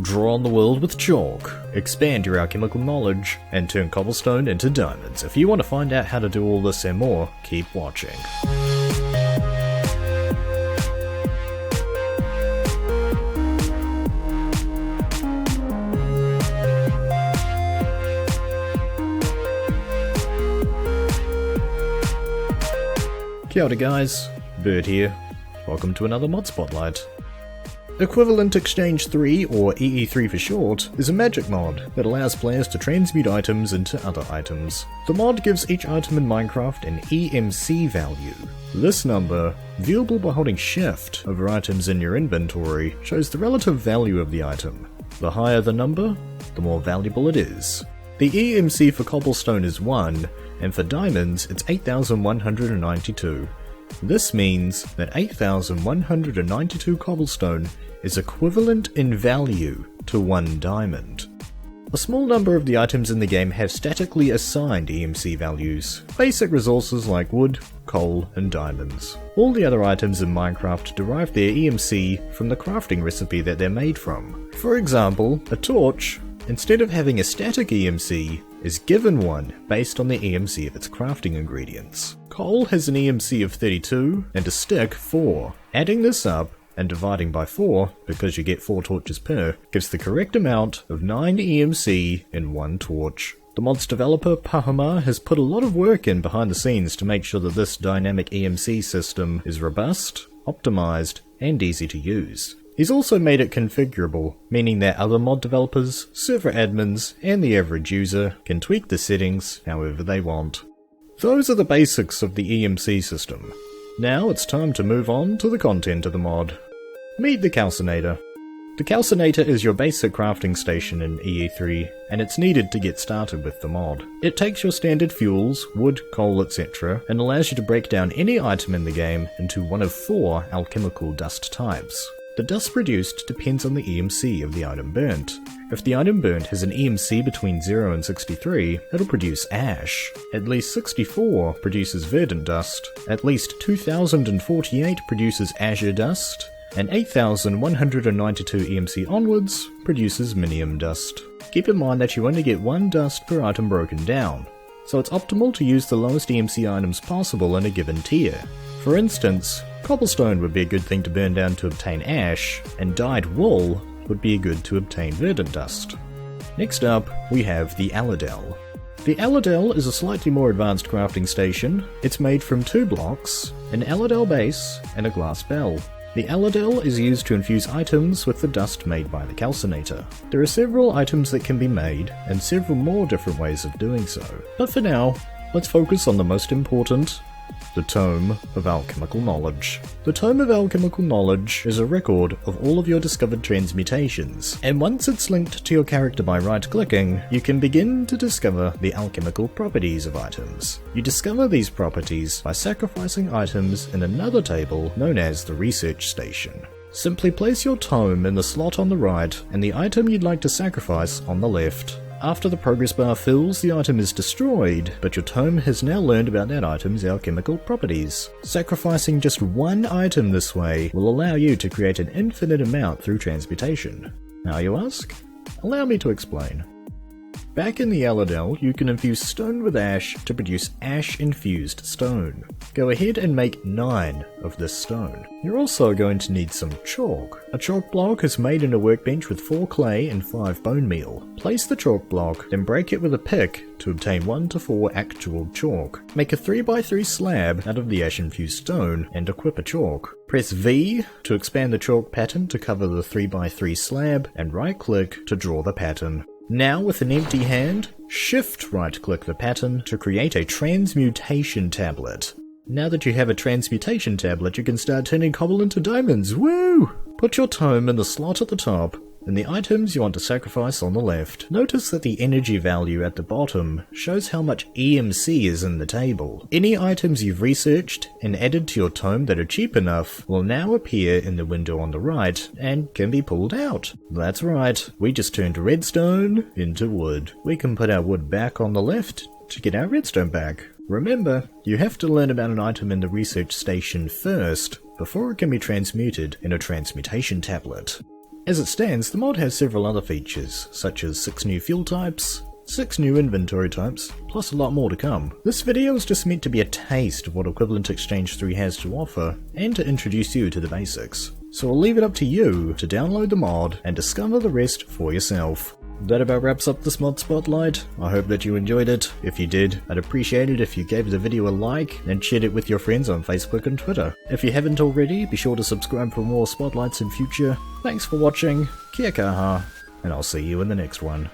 Draw on the world with chalk, expand your alchemical knowledge, and turn cobblestone into diamonds. If you want to find out how to do all this and more, keep watching. Kia ora guys, Bird here. Welcome to another mod spotlight. Equivalent Exchange 3, or EE3 for short, is a magic mod that allows players to transmute items into other items. The mod gives each item in Minecraft an EMC value. This number, viewable by holding shift over items in your inventory, shows the relative value of the item. The higher the number, the more valuable it is. The EMC for cobblestone is 1, and for diamonds it's 8,192. This means that 8,192 cobblestone is equivalent in value to 1 diamond. A small number of the items in the game have statically assigned EMC values, basic resources like wood, coal, and diamonds. All the other items in Minecraft derive their EMC from the crafting recipe that they're made from. For example, a torch, instead of having a static EMC, is given one based on the EMC of its crafting ingredients. Coal has an EMC of 32 and a stick 4. Adding this up and dividing by 4, because you get 4 torches per, gives the correct amount of 9 EMC in 1 torch. The mod's developer, Pahama, has put a lot of work in behind the scenes to make sure that this dynamic EMC system is robust, optimized, and easy to use. He's also made it configurable, meaning that other mod developers, server admins, and the average user can tweak the settings however they want. Those are the basics of the EMC system. Now it's time to move on to the content of the mod. Meet the Calcinator. The Calcinator is your basic crafting station in EE3, and it's needed to get started with the mod. It takes your standard fuels, wood, coal, etc., and allows you to break down any item in the game into one of 4 alchemical dust types. The dust produced depends on the EMC of the item burnt. If the item burnt has an EMC between 0 and 63, it'll produce ash. At least 64 produces verdant dust, at least 2048 produces azure dust, and 8192 EMC onwards produces minium dust. Keep in mind that you only get 1 dust per item broken down, so it's optimal to use the lowest EMC items possible in a given tier. For instance, cobblestone would be a good thing to burn down to obtain ash, and dyed wool would be good to obtain verdant dust. Next up, we have the Aladel. The Aladel is a slightly more advanced crafting station. It's made from 2 blocks, an Aladel base, and a glass bell. The Aladel is used to infuse items with the dust made by the Calcinator. There are several items that can be made, and several more different ways of doing so. But for now, let's focus on the most important, the Tome of Alchemical Knowledge. The Tome of Alchemical Knowledge is a record of all of your discovered transmutations, and once it's linked to your character by right-clicking, you can begin to discover the alchemical properties of items. You discover these properties by sacrificing items in another table known as the Research Station. Simply place your tome in the slot on the right and the item you'd like to sacrifice on the left. After the progress bar fills, the item is destroyed, but your tome has now learned about that item's alchemical properties. Sacrificing just 1 item this way will allow you to create an infinite amount through transmutation. How, you ask? Allow me to explain. Back in the Aladel, you can infuse stone with ash to produce ash-infused stone. Go ahead and make 9 of this stone. You're also going to need some chalk. A chalk block is made in a workbench with 4 clay and 5 bone meal. Place the chalk block, then break it with a pick to obtain 1 to 4 actual chalk. Make a 3x3 slab out of the ash-infused stone and equip a chalk. Press V to expand the chalk pattern to cover the 3x3 slab, and right-click to draw the pattern. Now, with an empty hand, shift right-click the pattern to create a Transmutation tablet. Now that you have a Transmutation tablet, you can start turning cobble into diamonds, woo! Put your tome in the slot at the top, and the items you want to sacrifice on the left. Notice that the energy value at the bottom shows how much EMC is in the table. Any items you've researched and added to your tome that are cheap enough will now appear in the window on the right and can be pulled out. That's right, we just turned redstone into wood. We can put our wood back on the left to get our redstone back. Remember, you have to learn about an item in the research station first before it can be transmuted in a transmutation tablet. As it stands, the mod has several other features, such as 6 new fuel types, 6 new inventory types, plus a lot more to come. This video is just meant to be a taste of what Equivalent Exchange 3 has to offer, and to introduce you to the basics. So I'll leave it up to you to download the mod and discover the rest for yourself. That about wraps up this mod spotlight. I hope that you enjoyed it. If you did, I'd appreciate it if you gave the video a like and shared it with your friends on Facebook and Twitter. If you haven't already, be sure to subscribe for more spotlights in future. Thanks for watching, kia kaha, and I'll see you in the next one.